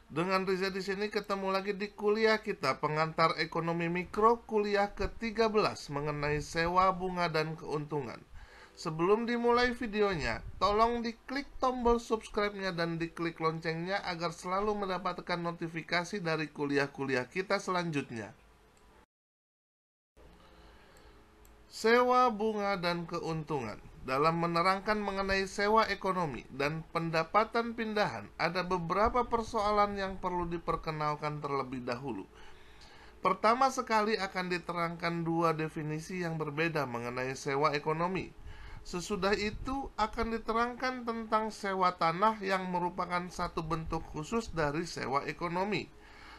Dengan Riza di sini ketemu lagi di kuliah kita pengantar ekonomi mikro kuliah ke-13 mengenai sewa bunga dan keuntungan. Sebelum dimulai videonya, tolong diklik tombol subscribe-nya dan diklik loncengnya agar selalu mendapatkan notifikasi dari kuliah-kuliah kita selanjutnya. Sewa bunga dan keuntungan. Dalam menerangkan mengenai sewa ekonomi dan pendapatan pindahan, ada beberapa persoalan yang perlu diperkenalkan terlebih dahulu. Pertama sekali akan diterangkan dua definisi yang berbeda mengenai sewa ekonomi. Sesudah itu akan diterangkan tentang sewa tanah yang merupakan satu bentuk khusus dari sewa ekonomi.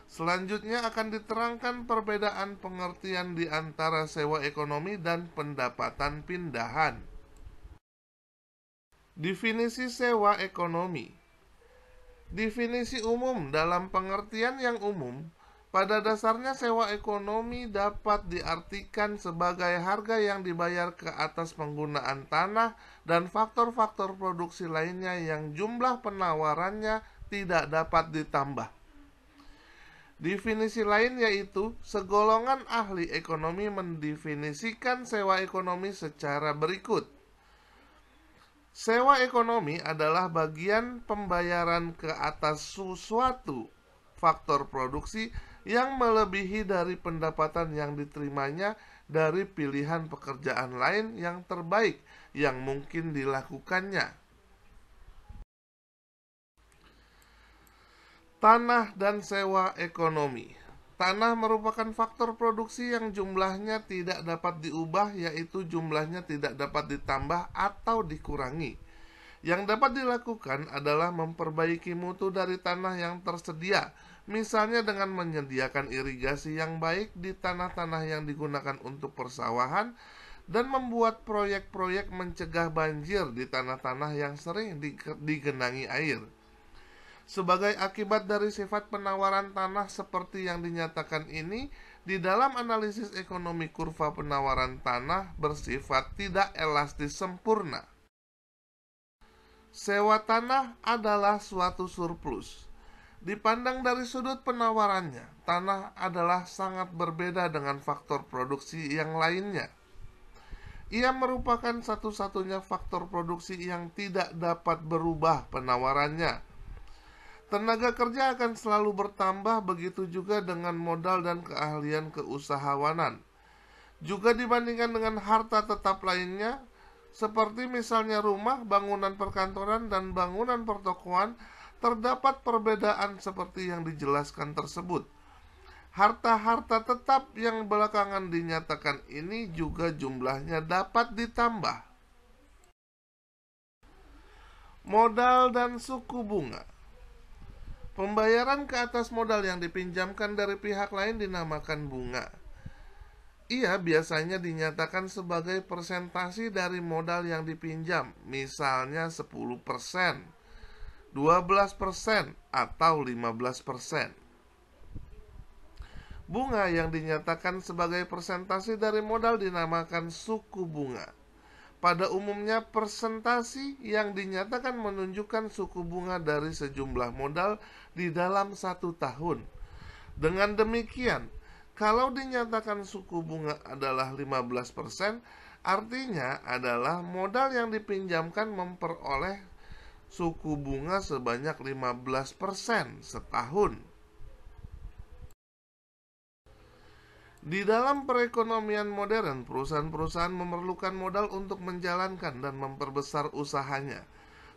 Selanjutnya akan diterangkan perbedaan pengertian di antara sewa ekonomi dan pendapatan pindahan. Definisi sewa ekonomi. Definisi umum dalam pengertian yang umum, pada dasarnya sewa ekonomi dapat diartikan sebagai harga yang dibayar ke atas penggunaan tanah dan faktor-faktor produksi lainnya yang jumlah penawarannya tidak dapat ditambah. Definisi lain yaitu segolongan ahli ekonomi mendefinisikan sewa ekonomi secara berikut. Sewa ekonomi adalah bagian pembayaran ke atas sesuatu faktor produksi yang melebihi dari pendapatan yang diterimanya dari pilihan pekerjaan lain yang terbaik yang mungkin dilakukannya. Tanah dan sewa ekonomi. Tanah merupakan faktor produksi yang jumlahnya tidak dapat diubah, yaitu jumlahnya tidak dapat ditambah atau dikurangi. Yang dapat dilakukan adalah memperbaiki mutu dari tanah yang tersedia, misalnya dengan menyediakan irigasi yang baik di tanah-tanah yang digunakan untuk persawahan dan membuat proyek-proyek mencegah banjir di tanah-tanah yang sering digenangi air. Sebagai akibat dari sifat penawaran tanah seperti yang dinyatakan ini, di dalam analisis ekonomi kurva penawaran tanah bersifat tidak elastis sempurna. Sewa tanah adalah suatu surplus. Dipandang dari sudut penawarannya, tanah adalah sangat berbeda dengan faktor produksi yang lainnya. Ia merupakan satu-satunya faktor produksi yang tidak dapat berubah penawarannya. Tenaga kerja akan selalu bertambah, begitu juga dengan modal dan keahlian keusahawanan. Juga dibandingkan dengan harta tetap lainnya, seperti misalnya rumah, bangunan perkantoran, dan bangunan pertokoan, terdapat perbedaan seperti yang dijelaskan tersebut. Harta-harta tetap yang belakangan dinyatakan ini juga jumlahnya dapat ditambah. Modal dan suku bunga. Pembayaran ke atas modal yang dipinjamkan dari pihak lain dinamakan bunga. Ia biasanya dinyatakan sebagai persentase dari modal yang dipinjam, misalnya 10%, 12%, atau 15%. Bunga yang dinyatakan sebagai persentase dari modal dinamakan suku bunga. Pada umumnya persentase yang dinyatakan menunjukkan suku bunga dari sejumlah modal di dalam 1 tahun. Dengan demikian, kalau dinyatakan suku bunga adalah 15%, artinya adalah modal yang dipinjamkan memperoleh suku bunga sebanyak 15% setahun. Di dalam perekonomian modern, perusahaan-perusahaan memerlukan modal untuk menjalankan dan memperbesar usahanya.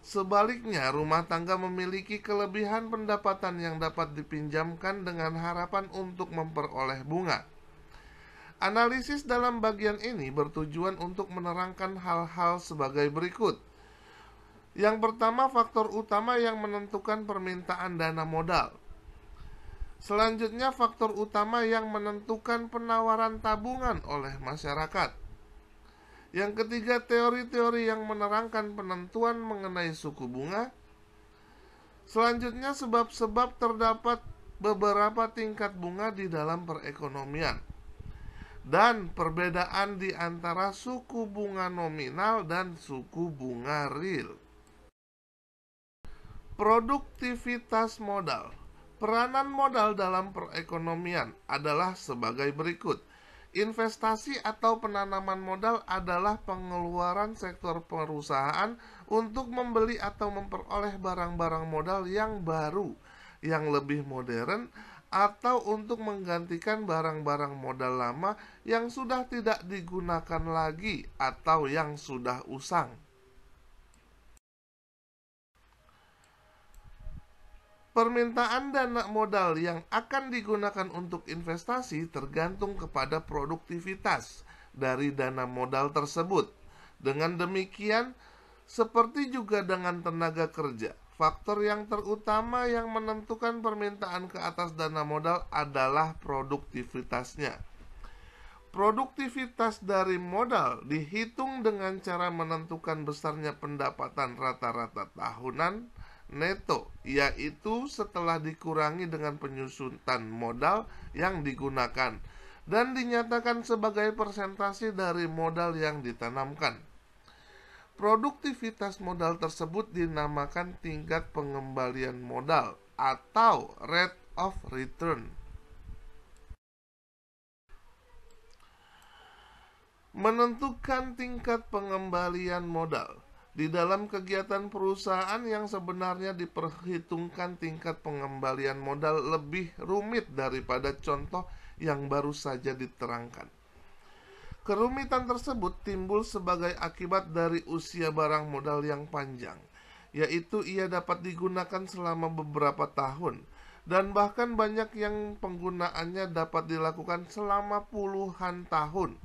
Sebaliknya, rumah tangga memiliki kelebihan pendapatan yang dapat dipinjamkan dengan harapan untuk memperoleh bunga. Analisis dalam bagian ini bertujuan untuk menerangkan hal-hal sebagai berikut. Yang pertama, faktor utama yang menentukan permintaan dana modal. Selanjutnya, faktor utama yang menentukan penawaran tabungan oleh masyarakat. Yang ketiga, teori-teori yang menerangkan penentuan mengenai suku bunga. Selanjutnya, sebab-sebab terdapat beberapa tingkat bunga di dalam perekonomian. Dan perbedaan di antara suku bunga nominal dan suku bunga real. Produktivitas modal. Peranan modal dalam perekonomian adalah sebagai berikut. Investasi atau penanaman modal adalah pengeluaran sektor perusahaan untuk membeli atau memperoleh barang-barang modal yang baru, yang lebih modern, atau untuk menggantikan barang-barang modal lama yang sudah tidak digunakan lagi atau yang sudah usang. Permintaan dana modal yang akan digunakan untuk investasi tergantung kepada produktivitas dari dana modal tersebut. Dengan demikian, seperti juga dengan tenaga kerja, faktor yang terutama yang menentukan permintaan ke atas dana modal adalah produktivitasnya. Produktivitas dari modal dihitung dengan cara menentukan besarnya pendapatan rata-rata tahunan neto, yaitu setelah dikurangi dengan penyusutan modal yang digunakan dan dinyatakan sebagai persentase dari modal yang ditanamkan. Produktivitas modal tersebut dinamakan tingkat pengembalian modal atau rate of return. Menentukan tingkat pengembalian modal. Di dalam kegiatan perusahaan yang sebenarnya diperhitungkan tingkat pengembalian modal lebih rumit daripada contoh yang baru saja diterangkan. Kerumitan tersebut timbul sebagai akibat dari usia barang modal yang panjang, yaitu ia dapat digunakan selama beberapa tahun, dan bahkan banyak yang penggunaannya dapat dilakukan selama puluhan tahun.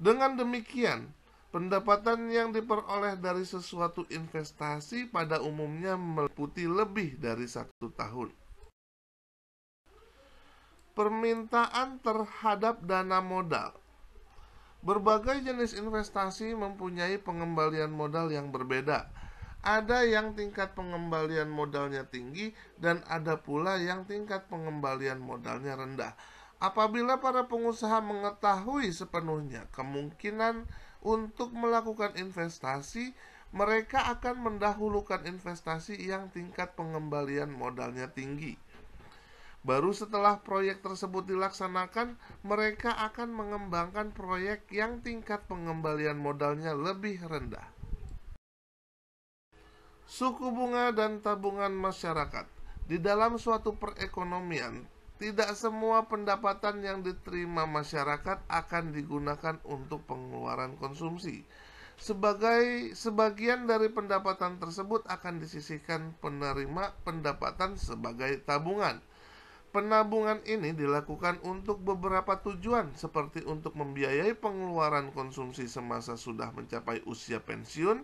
Dengan demikian, pendapatan yang diperoleh dari sesuatu investasi pada umumnya meliputi lebih dari 1 tahun. Permintaan terhadap dana modal. Berbagai jenis investasi mempunyai pengembalian modal yang berbeda. Ada yang tingkat pengembalian modalnya tinggi dan ada pula yang tingkat pengembalian modalnya rendah. Apabila para pengusaha mengetahui sepenuhnya kemungkinan untuk melakukan investasi, mereka akan mendahulukan investasi yang tingkat pengembalian modalnya tinggi. Baru setelah proyek tersebut dilaksanakan, mereka akan mengembangkan proyek yang tingkat pengembalian modalnya lebih rendah. Suku bunga dan tabungan masyarakat. Di dalam suatu perekonomian, tidak semua pendapatan yang diterima masyarakat akan digunakan untuk pengeluaran konsumsi. Sebagian dari pendapatan tersebut akan disisihkan penerima pendapatan sebagai tabungan. Penabungan ini dilakukan untuk beberapa tujuan, seperti untuk membiayai pengeluaran konsumsi semasa sudah mencapai usia pensiun,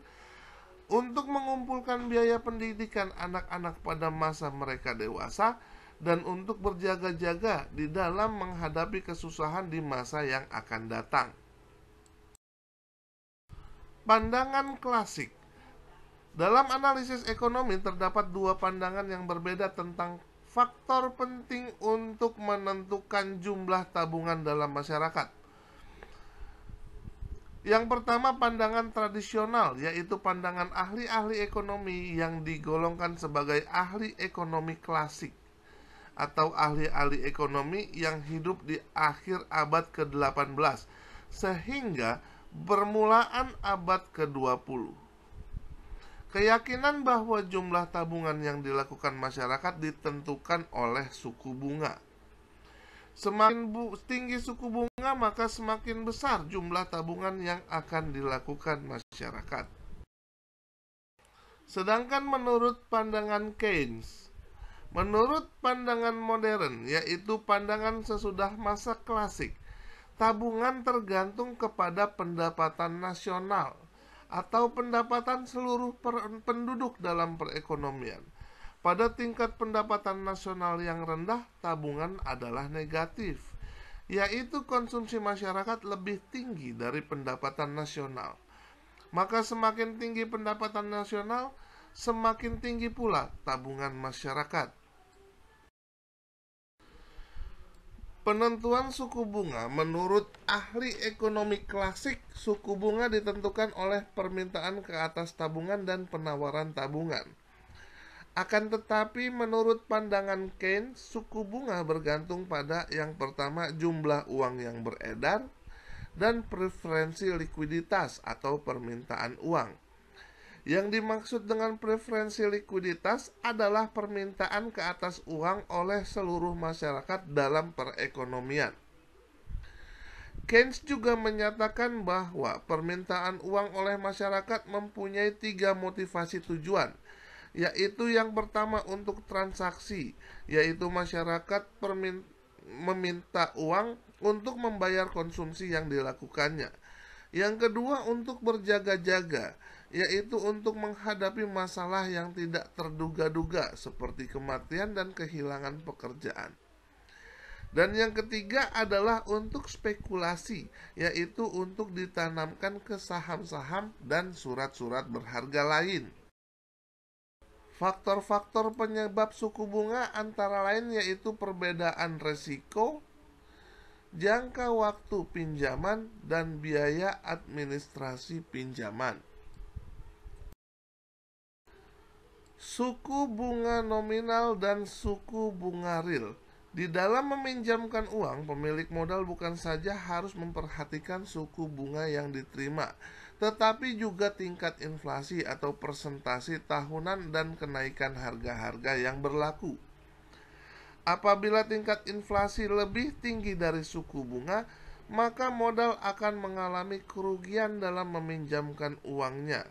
untuk mengumpulkan biaya pendidikan anak-anak pada masa mereka dewasa, dan untuk berjaga-jaga di dalam menghadapi kesusahan di masa yang akan datang. Pandangan klasik. Dalam analisis ekonomi terdapat 2 pandangan yang berbeda tentang faktor penting untuk menentukan jumlah tabungan dalam masyarakat. Yang pertama, pandangan tradisional, yaitu pandangan ahli-ahli ekonomi yang digolongkan sebagai ahli ekonomi klasik atau ahli-ahli ekonomi yang hidup di akhir abad ke-18 sehingga permulaan abad ke-20. Keyakinan bahwa jumlah tabungan yang dilakukan masyarakat ditentukan oleh suku bunga. Semakin tinggi suku bunga, maka semakin besar jumlah tabungan yang akan dilakukan masyarakat. Sedangkan menurut pandangan Keynes, menurut pandangan modern, yaitu pandangan sesudah masa klasik, tabungan tergantung kepada pendapatan nasional atau pendapatan seluruh penduduk dalam perekonomian. Pada tingkat pendapatan nasional yang rendah, tabungan adalah negatif, yaitu konsumsi masyarakat lebih tinggi dari pendapatan nasional. Maka semakin tinggi pendapatan nasional, semakin tinggi pula tabungan masyarakat. Penentuan suku bunga. Menurut ahli ekonomi klasik, suku bunga ditentukan oleh permintaan ke atas tabungan dan penawaran tabungan. Akan tetapi menurut pandangan Keynes, suku bunga bergantung pada yang pertama jumlah uang yang beredar dan preferensi likuiditas atau permintaan uang. Yang dimaksud dengan preferensi likuiditas adalah permintaan ke atas uang oleh seluruh masyarakat dalam perekonomian. Keynes juga menyatakan bahwa permintaan uang oleh masyarakat mempunyai 3 motivasi tujuan, yaitu yang pertama untuk transaksi, yaitu masyarakat meminta uang untuk membayar konsumsi yang dilakukannya. Yang kedua untuk berjaga-jaga, yaitu untuk menghadapi masalah yang tidak terduga-duga seperti kematian dan kehilangan pekerjaan. Dan yang ketiga adalah untuk spekulasi, yaitu untuk ditanamkan ke saham-saham dan surat-surat berharga lain. Faktor-faktor penyebab suku bunga antara lain yaitu perbedaan resiko, jangka waktu pinjaman, dan biaya administrasi pinjaman. Suku bunga nominal dan suku bunga real. Di dalam meminjamkan uang, pemilik modal bukan saja harus memperhatikan suku bunga yang diterima, tetapi juga tingkat inflasi atau persentase tahunan dan kenaikan harga-harga yang berlaku. Apabila tingkat inflasi lebih tinggi dari suku bunga, maka modal akan mengalami kerugian dalam meminjamkan uangnya.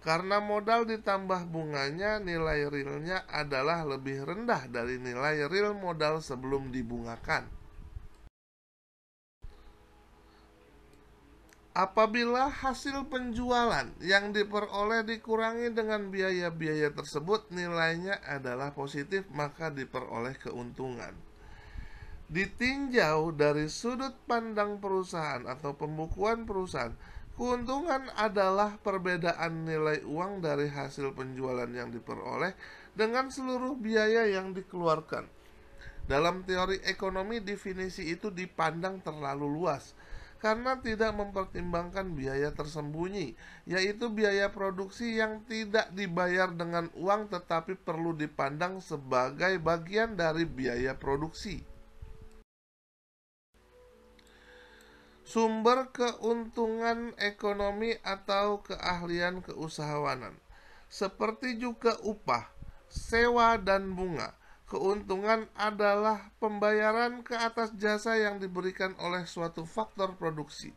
Karena modal ditambah bunganya, nilai realnya adalah lebih rendah dari nilai real modal sebelum dibungakan. Apabila hasil penjualan yang diperoleh dikurangi dengan biaya-biaya tersebut, nilainya adalah positif, maka diperoleh keuntungan. Ditinjau dari sudut pandang perusahaan atau pembukuan perusahaan, keuntungan adalah perbedaan nilai uang dari hasil penjualan yang diperoleh dengan seluruh biaya yang dikeluarkan. Dalam teori ekonomi, definisi itu dipandang terlalu luas karena tidak mempertimbangkan biaya tersembunyi, yaitu biaya produksi yang tidak dibayar dengan uang tetapi perlu dipandang sebagai bagian dari biaya produksi. Sumber keuntungan ekonomi atau keahlian keusahawanan, seperti juga upah, sewa, dan bunga. Keuntungan adalah pembayaran ke atas jasa yang diberikan oleh suatu faktor produksi.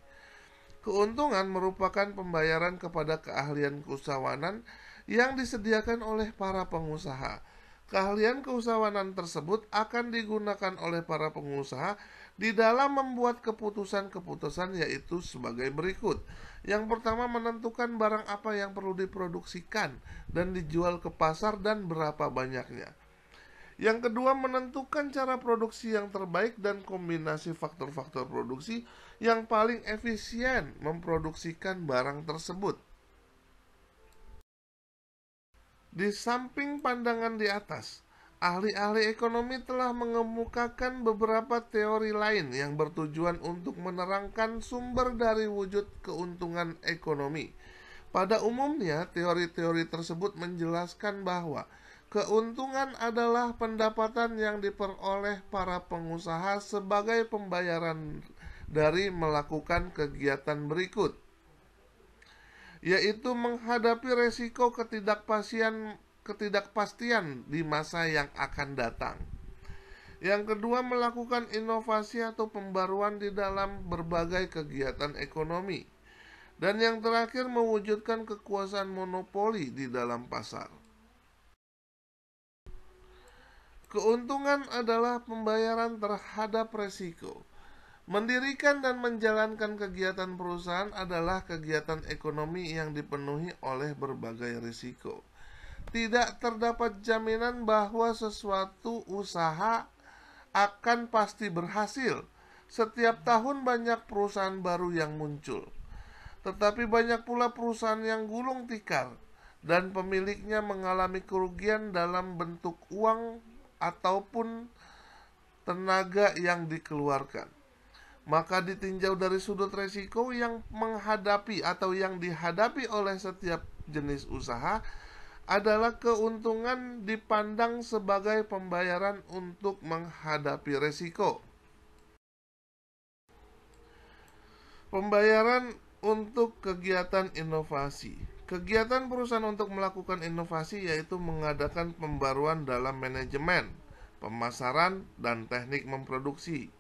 Keuntungan merupakan pembayaran kepada keahlian keusahawanan yang disediakan oleh para pengusaha. Keahlian keusahawanan tersebut akan digunakan oleh para pengusaha di dalam membuat keputusan-keputusan, yaitu sebagai berikut. Yang pertama, menentukan barang apa yang perlu diproduksikan dan dijual ke pasar dan berapa banyaknya. Yang kedua, menentukan cara produksi yang terbaik dan kombinasi faktor-faktor produksi yang paling efisien memproduksikan barang tersebut. Di samping pandangan di atas, ahli-ahli ekonomi telah mengemukakan beberapa teori lain yang bertujuan untuk menerangkan sumber dari wujud keuntungan ekonomi. Pada umumnya, teori-teori tersebut menjelaskan bahwa keuntungan adalah pendapatan yang diperoleh para pengusaha sebagai pembayaran dari melakukan kegiatan berikut, yaitu menghadapi resiko ketidakpastian di masa yang akan datang. Yang kedua, melakukan inovasi atau pembaruan di dalam berbagai kegiatan ekonomi. Dan yang terakhir, mewujudkan kekuasaan monopoli di dalam pasar. Keuntungan adalah pembayaran terhadap resiko. Mendirikan dan menjalankan kegiatan perusahaan adalah kegiatan ekonomi yang dipenuhi oleh berbagai risiko. Tidak terdapat jaminan bahwa sesuatu usaha akan pasti berhasil. Setiap tahun banyak perusahaan baru yang muncul. Tetapi banyak pula perusahaan yang gulung tikar dan pemiliknya mengalami kerugian dalam bentuk uang ataupun tenaga yang dikeluarkan. Maka ditinjau dari sudut resiko yang menghadapi atau yang dihadapi oleh setiap jenis usaha, adalah keuntungan dipandang sebagai pembayaran untuk menghadapi resiko. Pembayaran untuk kegiatan inovasi. Kegiatan perusahaan untuk melakukan inovasi yaitu mengadakan pembaruan dalam manajemen, pemasaran, dan teknik memproduksi,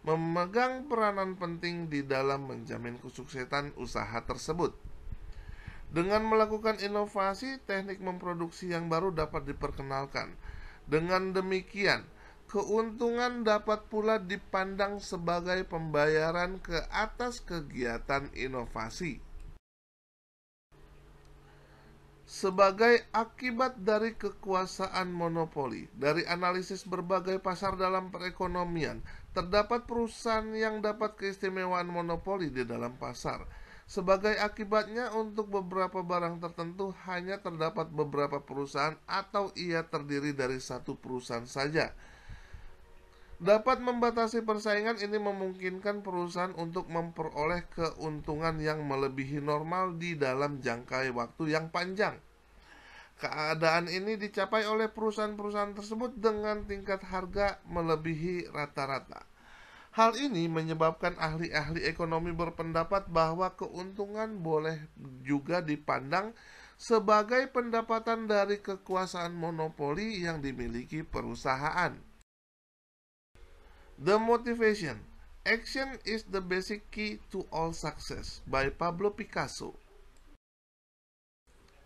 memegang peranan penting di dalam menjamin kesuksesan usaha tersebut. Dengan melakukan inovasi, teknik memproduksi yang baru dapat diperkenalkan. Dengan demikian, keuntungan dapat pula dipandang sebagai pembayaran ke atas kegiatan inovasi. Sebagai akibat dari kekuasaan monopoli, dari analisis berbagai pasar dalam perekonomian, terdapat perusahaan yang dapat keistimewaan monopoli di dalam pasar. Sebagai akibatnya, untuk beberapa barang tertentu hanya terdapat beberapa perusahaan atau ia terdiri dari satu perusahaan saja. Dapat membatasi persaingan ini memungkinkan perusahaan untuk memperoleh keuntungan yang melebihi normal di dalam jangka waktu yang panjang. Keadaan ini dicapai oleh perusahaan-perusahaan tersebut dengan tingkat harga melebihi rata-rata. Hal ini menyebabkan ahli-ahli ekonomi berpendapat bahwa keuntungan boleh juga dipandang sebagai pendapatan dari kekuasaan monopoli yang dimiliki perusahaan. The Motivation. Action is the basic key to all success by Pablo Picasso.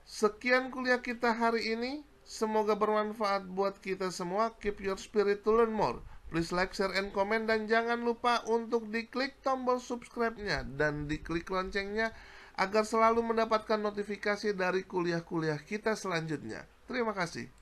Sekian kuliah kita hari ini. Semoga bermanfaat buat kita semua. Keep your spirit to learn more. Please like, share, and comment. Dan jangan lupa untuk diklik tombol subscribe-nya dan diklik loncengnya agar selalu mendapatkan notifikasi dari kuliah-kuliah kita selanjutnya. Terima kasih.